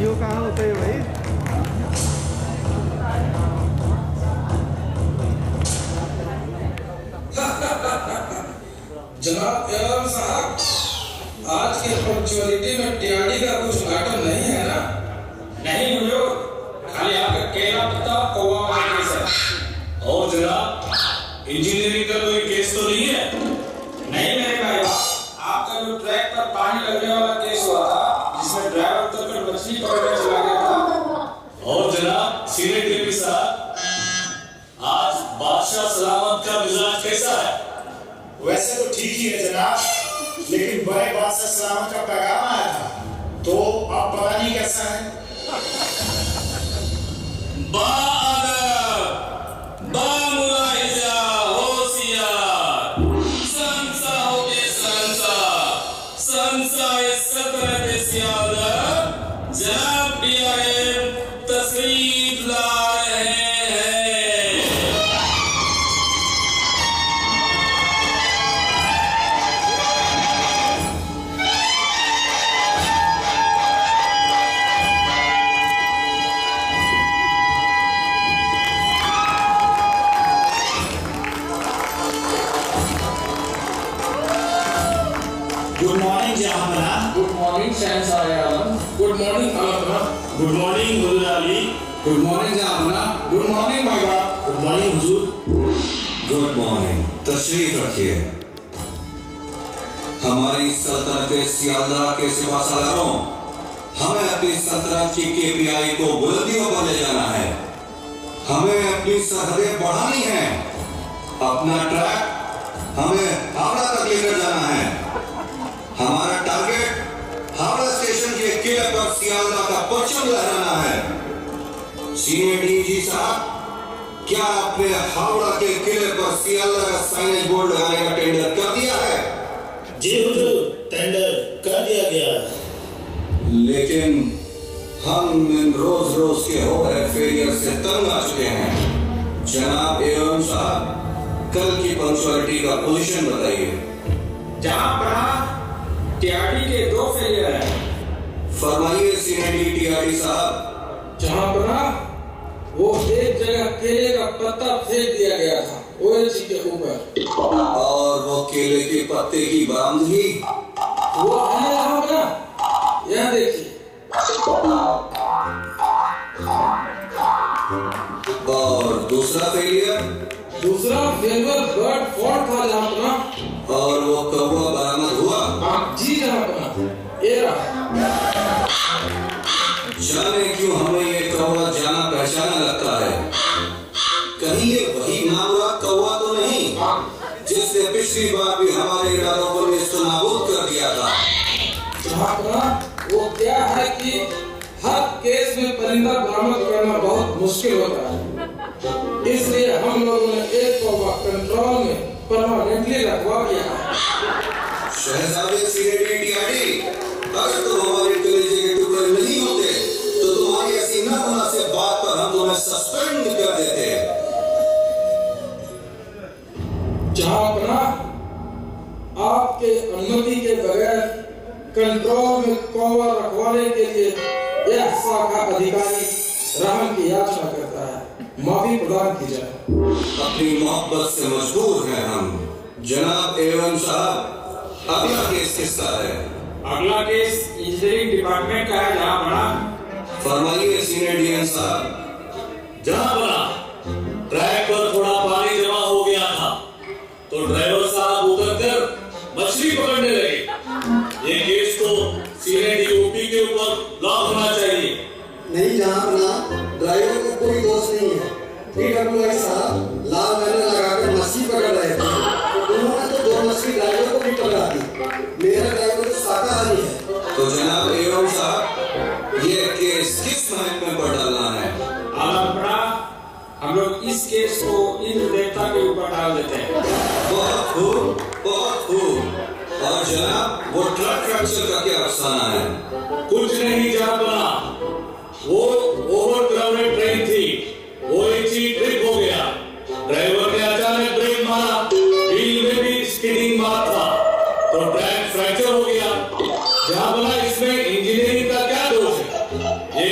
Video कहाँ होते हैं भाई? जनाब एवं साहब, आज के पंक्चुअलिटी में टीआरडी का कुछ मैटर नहीं है ना? नहीं बुझो, खाली आपका केला पत्ता कौवा वाला केस है। और जनाब इंजीनियरिंग का कोई केस तो नहीं है? नहीं मेरे भाई, आपका जो ट्रैक पर पानी लगने वाला केस हुआ था, जिसमें ड्राइवर उतरकर मछली पकड़ने चला गया था। और जनाब सीनियर डीपी साहब, आज बादशाह सलामत का मिजाज कैसा है? वैसे तो ठीक ही है जनाब, लेकिन बड़े बादशाह सलामत का पैगाम आया था, तो अब पता नहीं कैसा है। बामुलाहिजा होशियार, संसा होके संसा इस सल्तनत सियालत, जनाब डीआईएम तशरीफ ला रहे हैं। गुड मॉर्निंग जहांपना। गुड मॉर्निंग शहंशाह आलम। Good morning Alqama. Good morning Gul Ali. Good morning जहांपना। गुड मॉर्निंग भाई बाप। गुड मॉर्निंग हुजूर। गुड मॉर्निंग, तशरीफ रखिए। हमारी सल्तनत सियालदाह के सिपा सालारों, हमें अपनी सल्तनत की केपीआई को बुलंदियों पर ले जाना है। हमें अपनी सरहदें बढ़ानी है। अपना ट्रैक हमें हावड़ा तक लेकर जाना है। हमारा टारगेट हावड़ा स्टेशन के किले पर सियालदाह का परचम लहराना है। सीनियर डीजी साहब, क्या आपने हावड़ा के किले पर सियालदाह का साइनेज बोर्ड लगाने का टेंडर कर दिया है? जी हुजूर, टेंडर कर दिया गया है। लेकिन हम इन रोज रोज के हो रहे फेलियर से तंग आ चुके हैं। जनाब एवं साहब, कल की पंक्चुअलिटी का पोजीशन बताइए। जहां पर टीआरडी के 2 फेलियर हैं। फरमाइए सीनियर टीआरडी साहब। जहां पर वो एक जगह केले का पत्ता फेंक दिया गया था ओएलसी के ऊपर, और वो केले के पत्ते की बरामदगी वो है जहां पर, यह देखिए। और दूसरा फेलियर? दूसरा फेलियर बर्ड फॉल्ट था जहां पर, और वो कौवा बरामद हुआ? जी जहां पर, ये रहा। जाने क्यों हमें ये कौवा जाना पहचाना लगता है। कहीं ये वही नामुराद कौवा तो नहीं जिसने पिछली बार भी हमारे इरादों को नेस्तनाबूद कर दिया था? जहां पर वो क्या है कि हर केस में परिंदा बरामद करना बहुत मुश्किल होता है, इसलिए हम लोगों ने एक कौवा कंट्रोल में परमानेंटली रखवा दिया है। शहजादे सीनियर टीआरडी, अगर तुम हमारे कलेजे के टुकड़े नहीं होते तो तुम्हारी ऐसी नामुनासिब बात पर हम तुम्हें सस्पेंड कर देते। जहां पर आपके अनुमति के बगैर कंट्रोल में कौवा रखवाने के लिए यह शाखा अधिकारी रहम की याचना करता है, माफी प्रदान की जाए। अपनी मोहब्बत से मजबूर हैं हम। जनाब एवं साहब, अगला केस किसका है? अगला केस इंजीनियरिंग डिपार्टमेंट का है जहां बना। फरमाइए सीनियर डीएन साहब। जहां बना ट्रैक पर थोड़ा पानी जमा हो गया था, तो ड्राइवर साहब उतरकर मछली पकड़ने लगे। ये केस तो सीनियर डीओपी के ऊपर लॉक होना चाहिए। नहीं जनाब, ड्राइवर को कोई दोष नहीं है। पीडब्ल्यूआई साहब लाल बैनर लगाकर मछली पकड़ रहे थे, उन्होंने तो 2 मछली ड्राइवर को भी पकड़ा दी। मेरा ड्राइवर तो शाकाहारी है। तो जनाब एवं साहब, ये केस किस महकमे पर डालना है? आलमपड़ा, हम लोग इस केस को इंद्र देवता के ऊपर डाल देते हैं। बहुत खूब, बहुत खूब। और जनाब, वो ट्रक फ्रैक्चर का क्या अफसाना है? कुछ नहीं जहां बना, वो ओवर क्राउडेड ट्रेन थी, वो एक चीज ट्रिप हो गया। ड्राइवर ने अचानक ब्रेक मारा, व्हील में भी स्किडिंग मार था, तो ट्रैक फ्रैक्चर हो गया। जहां बना, इसमें इंजीनियरिंग का क्या दोष है?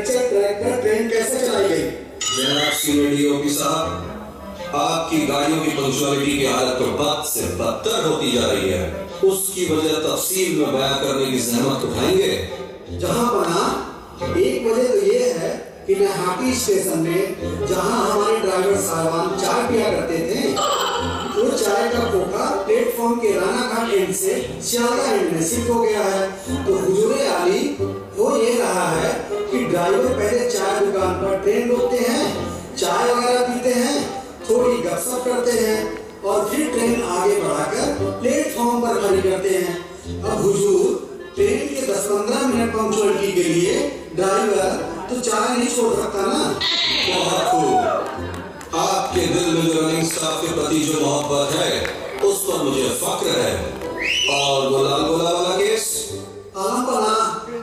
फ्रैक्चर ट्रैक पर ट्रेन कैसे चलाई गई? जनाब सीनियर डीओपी साहब, आपकी गाड़ियों की पंक्चुअलिटी की हालत तो बद से बदतर होती जा रही है। उसकी वजह तफसील में बयान करने की जहमत उठाएंगे। जहां बना एक वजह तो ये है कि नहाटी स्टेशन में जहां हमारे ड्राइवर साहबान चाय पिया करते थे, वो चाय का खोखा प्लेटफॉर्म के रानाघाट एंड से सियालदह एंड में शिफ्ट हो गया है। तो हुजूरे आली वो ये रहा है कि ड्राइवर पहले चाय दुकान पर ट्रेन रोकते हैं, चाय वगैरह पीते हैं, थोड़ी गपशप करते हैं और फिर ट्रेन आगे बढ़ाकर प्लेटफॉर्म पर खड़ी करते हैं। अब हुजूर ट्रेन के 10-15 मिनट पंक्चुअलिटी के लिए ड्राइवर तो चाय नहीं छोड़ सकता ना। बहुत खूब। आपके दिल में जो रनिंग स्टाफ के प्रति जो मोहब्बत है उस पर मुझे फक्र है। और वो लाल गोला वाला केस,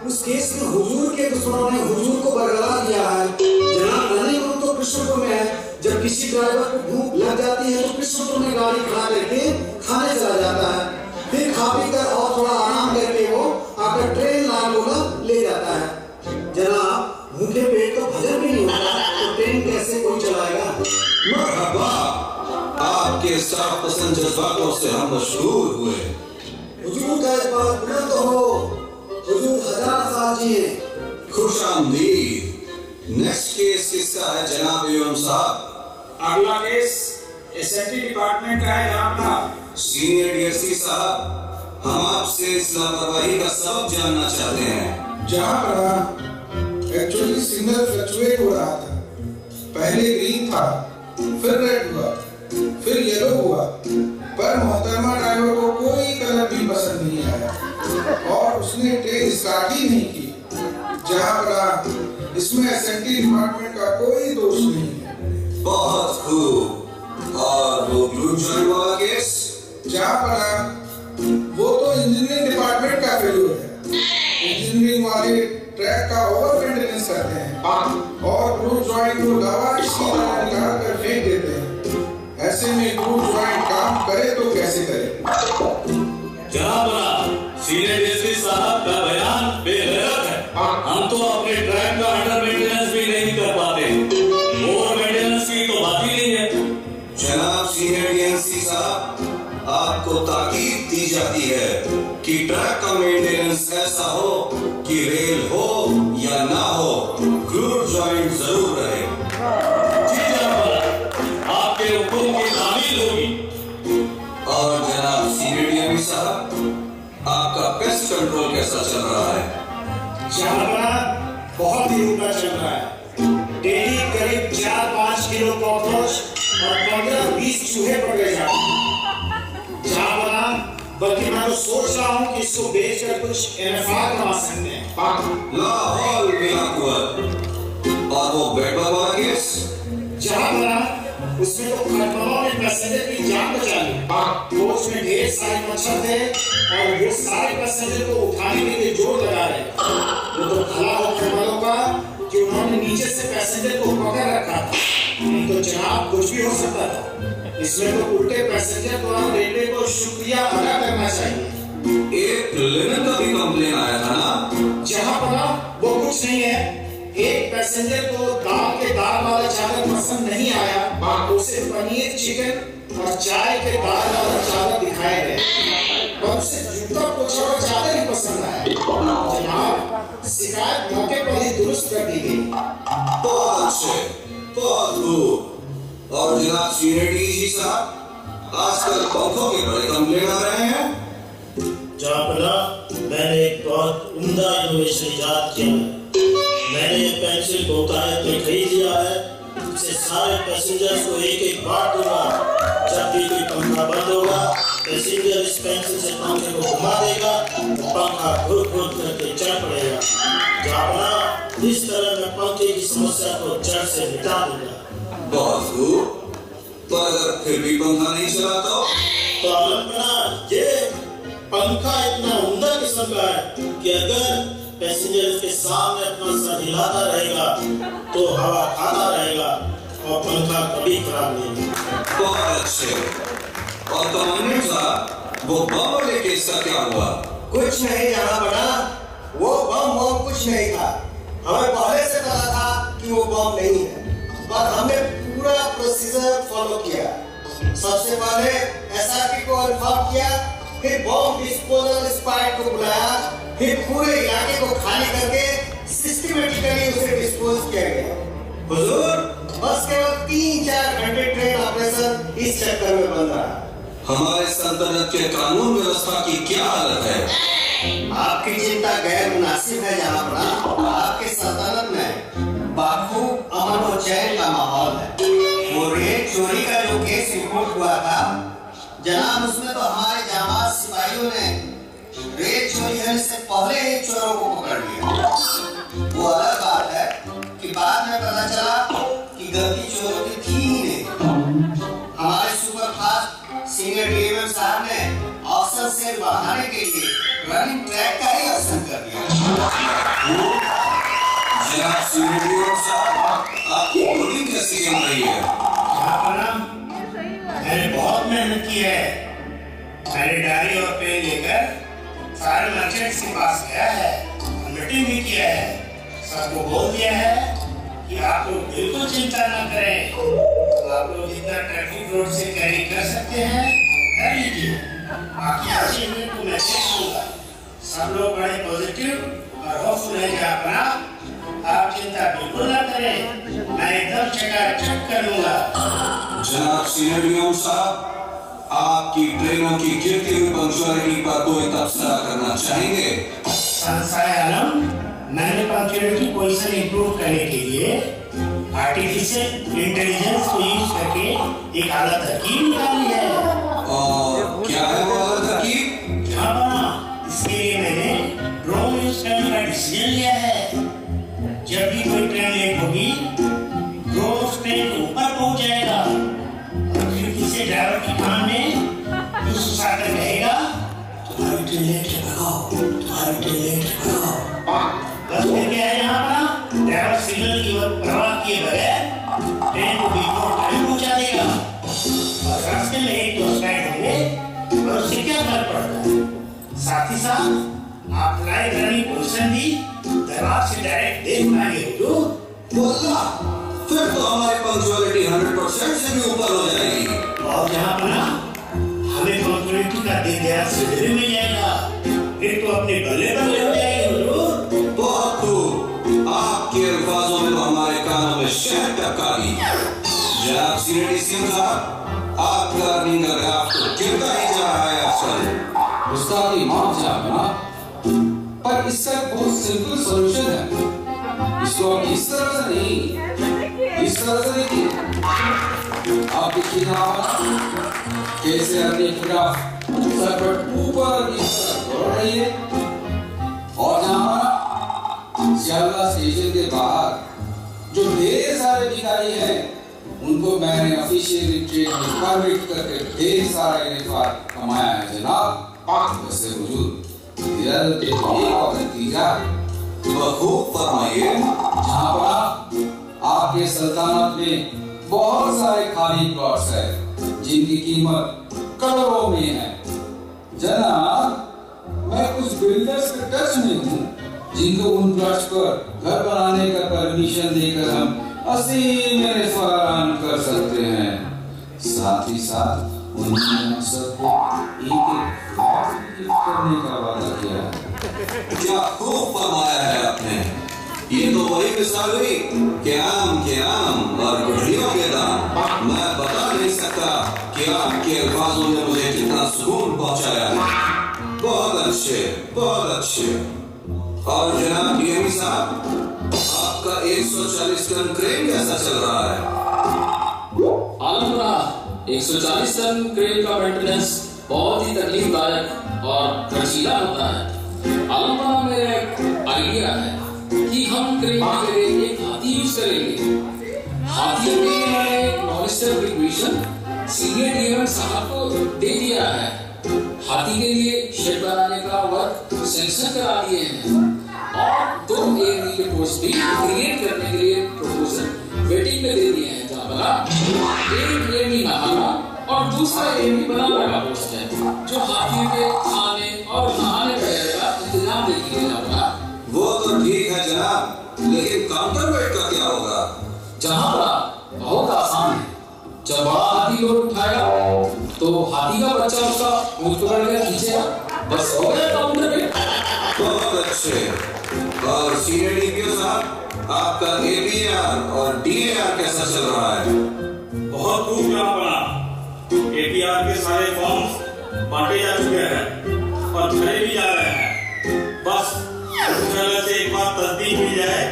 उस केस में हुजूर के दुश्मनों ने हुजूर को बरगला दिया है। जनाब रनिंग रूम तो कृष्णपुर में है। जब किसी ड्राइवर को भूख लग जाती है तो कृष्णपुर में गाड़ी खड़ा करके खाने चला जाता है, फिर खा पी कर और थोड़ा आराम करके वो आकर ट्रेन लाल गोला ले जाता है। जनाब भूखे पेट तो भजन भी नहीं होता तो ट्रेन कैसे कोई चलाएगा? मरहबा, आपके स्टाफ पसंद जज्बातों से हम मशहूर हुए। हुजूर का इस बात बुलंद तो हो, हुजूर हजार साल जिए। खुशामदीद। नेक्स्ट केस किसका है जनाब एम साहब? अगला केस एसएनटी डिपार्टमेंट का है जनाब। सीनियर डीएसपी साहब, हम आपसे इस लापरवाही का सबब जानना चाहते हैं। जहाँ पर एक्चुअली सिग्नल फ्लक्चुएट हो रहा था। पहले ग्रीन था, फिर रेड हुआ, फिर येलो हुआ, पर मोहतरमा ड्राइवर को कोई कलर भी पसंद नहीं आया और उसने ट्रेन स्टार्ट ही नहीं की। जहाँ पर इसमें एसएनटी डिपार्टमेंट का कोई दोष नहीं है। बहुत खूब। और वो ग्लू जॉइंट वाला केस? जहाँ पर वो तो इंजीनियरिंग डिपार्टमेंट का फेल्योर है। इंजीनियरिंग वाले ट्रैक का ओवर मेंटेनेंस करते हैं और ग्लू जॉइंट को दवा की तरह निकाल कर फेंक देते हैं। ऐसे में ग्लू जॉइंट काम करे तो कैसे करे? जनाब सीनियर डीएसपी साहब का बयान बेगैरत है। हम तो अपने ट्रैक का अंडर मेंटेनेंस भी नहीं कर पाते, ओवर मेंटेनेंस की तो बात ही नहीं है। जनाब सीनियर डीएसपी साहब, आपको ताकीद दी जाती है कि ट्रैक का मेंटेनेंस ऐसा हो कि रेल हो या ना हो, ग्लू जॉइंट जरूर रहे। जी जनाब, आपके हुक्म की तामील होगी। और जनाब सीनियर डीएसपी साहब, आपका पेस्ट कंट्रोल कैसा चल रहा है? जहाँ बहुत ही उल्टा चल रहा है। डेली करीब 4-5 किलो कॉकरोच और 15-20 चूहे पकड़े जाते हैं। जहाँ बल्कि मैं तो सोच रहा हूँ कि इसको बेचकर कुछ इनफा कमा सकते हैं। लाहौल और वो बेड बग वाला केस? जहाँ बना उसमें तो खटमलों ने पैसेंजर की जान बचा ली। कोच में ढेर सारे मच्छर थे और वो सारे पैसेंजर को उठाने के लिए जोर लगा रहे। वो तो भला हो खटमलों का कि उन्होंने नीचे से पैसेंजर को पकड़ रखा था। तो जनाब कुछ भी हो सकता था। इसमें तो उल्टे पैसेंजर द्वारा रेलवे को शुक्रिया अदा करना चाहिए। एक लिनन का भी कंप्लेन आया था ना? जहाँ बना वो कुछ नहीं है। एक पैसेंजर को दाल के दाल वाला चावल पसंद नहीं आया, उसे पनीर चिकन और चाय के दाल वाला चावल दिखाया गया और उसे जूता पोछा वाला चावल ही पसंद आया। जनाब शिकायत मौके पर ही दुरुस्त कर दी गई। बहुत अच्छे, बहुत खूब। और जनाब सीनियर डीजी साहब, आजकल पंखों के बड़े कंप्लेन आ रहे हैं। जापना, मैंने एक बहुत उम्दा इनोवेशन इजाद किया है। मैंने ये पेंसिल बहुतायत में खरीद लिया है। इससे सारे पैसेंजर्स को एक बार दूंगा। जब भी कोई पंखा बंद होगा, पैसेंजर इस पेंसिल से पंखे को घुमा देगा तो पंखा घुर घुर करके चल पड़ेगा। जापना, इस तरह मैं पंखे की समस्या को जड़ से मिटा दूंगा। बहुत खूब। तो अगर फिर भी पंखा नहीं चला तो आलमपना, ये पंखा इतना उम्दा किस्म का है कि अगर पैसेंजर के सामने अपना सर हिलाता रहेगा तो हवा खाता रहेगा और पंखा कभी खराब नहीं होगा। बहुत अच्छे। और कमांडेंट साहब, वो बम वाले केस का क्या हुआ? कुछ नहीं जाना बड़ा, वो बम कुछ नहीं था। हमें पहले से पता था कि वो बम नहीं है, पर हमने पूरा प्रोसीजर फॉलो किया। सबसे पहले एसआरपी को इन्फॉर्म किया, फिर बम डिस्पोजल स्क्वाड को बुलाया, फिर पूरे इलाके को खाली करके सिस्टमैटिकली उसे डिस्पोज किया गया। हुजूर, बस केवल 3-4 घंटे ट्रेन ऑपरेशन इस चक्कर में बन रहा है। हमारे सल्तनत के कानून व्यवस्था की क्या हालत है? आपकी चिंता गैर मुनासिब है जनाब। आपके सल्तनत में बाखूब अमन और चैन का माहौल है। वो रेत चोरी का जो केस रिपोर्ट हुआ था जनाब, उसमें तो हमारे जाबाज सिपाहियों ने रेत चोरी होने से पहले ही चोरों को पकड़ लिया। वो अलग बात है कि बाद में पता चला कि गलती चोरों की थी ही नहीं। हमारे सुपरफास्ट सीनियर डीएम साहब ने औसत से बढ़ाने के लिए रनिंग ट्रैक का ही ऑप्शन कर दिया। जनाब सीनियर डीएम साहब, आपकी बोलिंग कैसी चल रही है? मैंने बहुत मेहनत की है। मैंने डायरी और पेन लेकर सारे मर्चेंट्स के पास गया है, मीटिंग भी किया है, सबको बोल दिया है कि आप लोग बिल्कुल चिंता न करें। आप लोग जितना ट्रैफिक रोड से कैरी कर सकते हैं कर लीजिए। बाकी आज इवेंट को मैं देख लूंगा। सब लोग बड़े पॉजिटिव और होपफुल है जनाब। आप चिंता बिल्कुल न करें, मैं एकदम चकाचक कर लूंगा। जनाब सीनियर डीएम साहब, आपकी ट्रेनों की गिरती हुई पंक्चुअलिटी पर कोई तबसरा करना चाहेंगे? संसाय आलम, मैंने पंक्चुअलिटी पोजीशन इंप्रूव करने के लिए आर्टिफिशियल इंटेलिजेंस को यूज करके एक आला तरकीब निकाली है। और क्या है वो आला तरकीब? क्या बना? इसके लिए मैंने ड्रोन यूज करने का डिसीजन लिया है। जब भी कोई ट्रेन लेट होगी, ड्रोन उस ट्रेन के ऊपर पहुंच जाएगा और खिड़की से ड्राइवर की कान में यूं सुसाकर कहेगा, तुम्हारी ट्रेन लेट है, भगाओ, तुम्हारी ट्रेन लेट है, भगाओ। बस फिर क्या है यहाँ पर? ड्राइवर सिग्नल की परवाह किए बगैर ट्रेन को बिल्कुल टाइम पहुंचा देगा और रास्ते में एक दो स्लाइड होंगे और उससे क्या फर्क पड़ता है। साथ ही साथ आप लाइव रनिंग पोजीशन भी दरबार से डायरेक्ट देख पाएंगे। वल्लाह, फिर तो हमारी पंक्चुअलिटी 100% से भी ऊपर हो जाएगी। और जहाँ पर हमें पंक्चुअलिटी का दिन दयाल से भी मिल जाएगा, फिर तो अपने बल्ले बल्ले हो जाएंगे। बहुत खूब, आपके अल्फाजों में तो हमारे कानों में शहद टपका दी। जनाब सीनियर डीएम साहब, आपका अर्निंग का ग्राफ तो गिरता ही जा रहा है अक्सर। उस्ताद इमाम साहब ना, पर इसका बहुत सिंपल सॉल्यूशन है। इसको आप इस तरह से नहीं, इस तरह से देखिए। आप देखिए ना कैसे अर्निंग ग्राफ सर्कट ऊपर इस तरह बढ़ रही है और यहाँ सियालदा स्टेशन के बाहर जो ढेर सारे भिखारी हैं उनको मैंने ऑफिशियली ट्रेन में परमिट करके ढेर सारा इनाम कमाया है जनाब। वैसे हुजूर रिजल्ट एक और नतीजा बखूब फरमाइए। जहाँ पर आपके सल्तनत में बहुत सारे खाली प्लॉट्स है जिनकी कीमत करोड़ों में है जनाब। मैं कुछ बिल्डर्स के टच में हूँ जिनको उन प्लॉट्स पर घर बनाने का परमिशन देकर हम असीम फराहम कर सकते हैं। साथ ही साथ उन्होंने हम सबको एक फ्लैट गिफ्ट करने का वादा किया है। क्या खूब फरमाया है आपने। ये तो वही मिसाल हुई कि आम और गुठलियों के दाम। मैं बता नहीं सकता कि आपके अल्फाजों ने मुझे कितना सुकून पहुंचाया है। बहुत अच्छे, बहुत अच्छे। और जनाब डीएम साहब, आपका 140 टन क्रेन कैसा चल रहा है? आलमरा 140 टन क्रेन का मेंटेनेंस बहुत ही तकलीफदायक और खर्चीला होता है। आलमरा में एक आइडिया है कि हम क्रेन के लिए एक हाथी यूज करेंगे। हाथियों के लिए मैंने मॉनिटर रिक्वेशन सीनियर डीएम साहब को दे दिया है। हाथी के लिए शेड बनाने का वर्क सेंक्शन करा दिए हैं और 2 एएनई के पोस्ट भी क्रिएट करने के लिए प्रपोजल वेटिंग में दे दिए हैं। एक एएनई नहाना और दूसरा एएनई बनाने का पोस्ट है जो हाथियों के खाने और नहाने वगैरह का इंतजाम देखेगा। वो तो ठीक है जनाब, लेकिन काउंटरवेट का क्या होगा? जहां बड़ा बहुत आसान है। जब बड़ा हाथी लोड उठाएगा तो हाथी का बच्चा उसका मुंह पकड़ के खींचेगा, बस हो गया काउंटरवेट। बहुत अच्छे। और सीनियर डीपीओ साहब, आपका एपीआर और डीएआर कैसा चल रहा है? बहुत खूब काम बना। एपीआर के सारे फॉर्म्स बांटे जा चुके हैं और भरे भी जा रहे हैं। बस से एक बार तस्दीक मिल जाए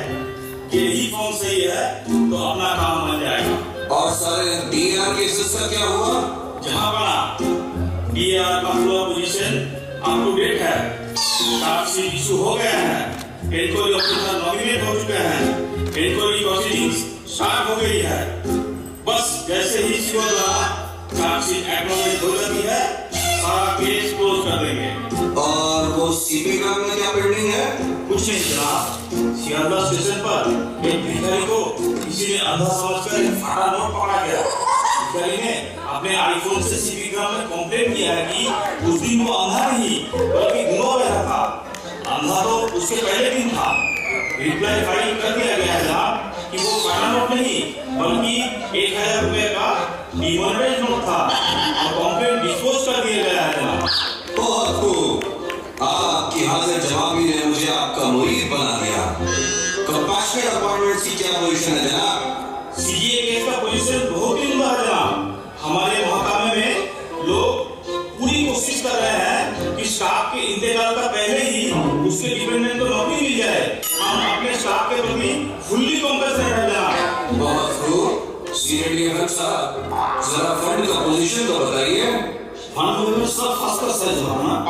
कि यही फॉर्म सही है तो अपना काम बन जाएगा। और सारे डीएआर केसेस का क्या हुआ? जहां बना डीएआर का पूरा पोजीशन अप टू डेट है। चार्जशीट इशू हो गया है, इंक्वायरी ऑफिसर नॉमिनेट हो चुके हैं, इंक्वायरी प्रोसीडिंग्स स्टार्ट हो गई है। बस जैसे ही सीओ द्वारा चार्जशीट एक्नॉलेज हो जाती है, सारा केस क्लोज कर देंगे। और वो सीपी ग्राम में क्या पेंडिंग है? कुछ नहीं जनाब, सियालदह स्टेशन पर एक भिखारी को किसी ने अंधा समझकर एक फाटा नोट पकड़ा गया। भिखारी ने अपने आईफोन से सीपी ग्राम में कंप्लेंट किया है कि उस दिन वो अंधा नहीं बल्कि घुमा हुआ था। अंधा तो उसके पहले दिन था। रिप्लाई फाइल कर दिया गया है जनाब कि वो फाटा नोट नहीं बल्कि 1000 रुपए का डिमोनेटाइज नोट था और कंप्लेंट डिस्पोज कर दिया गया है जनाब। बहुत खूब। आपकी हाजिर जवाबी ने मुझे आपका मुरीद बना दिया। कंपैशनेट अपॉइंटमेंट्स की क्या पोजीशन है जनाब? सीजीए केस का पोजीशन बहुत ही उम्दा है जनाब। हमारे महकमे में लोग पूरी कोशिश कर रहे हैं कि स्टाफ के इंतकाल का पहले ही उसके डिपेंडेंट को नौकरी मिल जाए। हम अपने स्टाफ के प्रति फुल्ली कॉम्पेसेंट है जनाब। बहुत खूब। सीनियर डीएफएम साहब, जरा फंड का पोजीशन तो बताइए। फंड में सब खासकर है जनाब।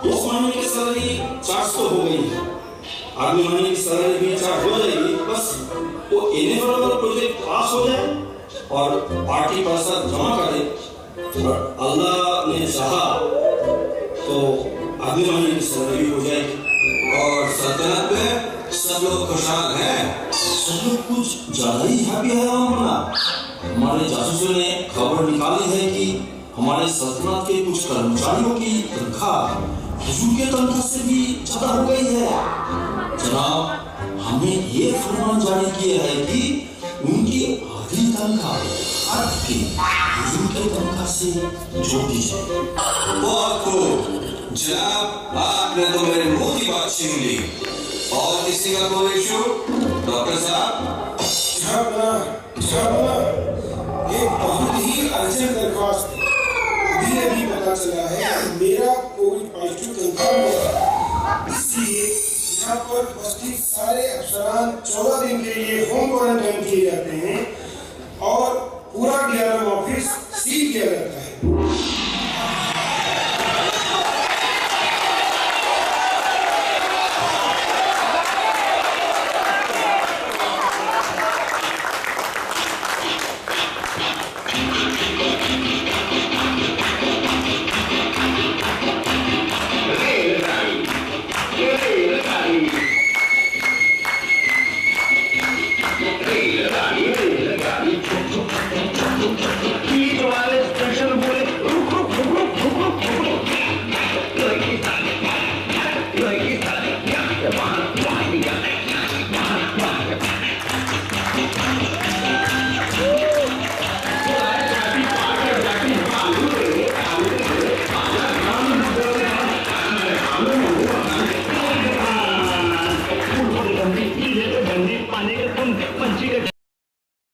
उस महीने की सैलरी चार्ज तो हो गई है, अगले महीने की सैलरी भी चार्ज हो जाएगी। बस वो इनेबल प्रोजेक्ट पास हो जाए और पार्टी पैसा जमा करे और अल्लाह ने चाहा तो अगले महीने की सैलरी हो जाएगी। और सल्तनत में सब लोग खुशहाल हैं? सब लोग कुछ ज्यादा ही हैप्पी है बना। हमारे जासूसों ने खबर निकाली है कि हमारे सल्तनत के कुछ कर्मचारियों की तनख्वाह हुजूर के तनख्वाह से भी ज्यादा हो गई है। जनाब, हमें ये फरमान जारी किया है कि उनकी आधी तनख्वाह हट के हुजूर के तनख्वाह से जोड़ दी जाए। बहुत खूब जनाब, आपने तो मेरे मुंह की बात छीन ली। और किसी का कोई इशू? डॉक्टर साहब। एक बहुत ही अर्जेंट दरख्वास्त है। अभी पता चला है कि मेरा कोविड पॉजिटिव कंफर्म है, इसलिए यहाँ पर उपस्थित सारे अफसरान 14 दिन के लिए होम क्वारंटाइन किए जाते हैं और पूरा DRM ऑफिस सील किया जाता है। Hey,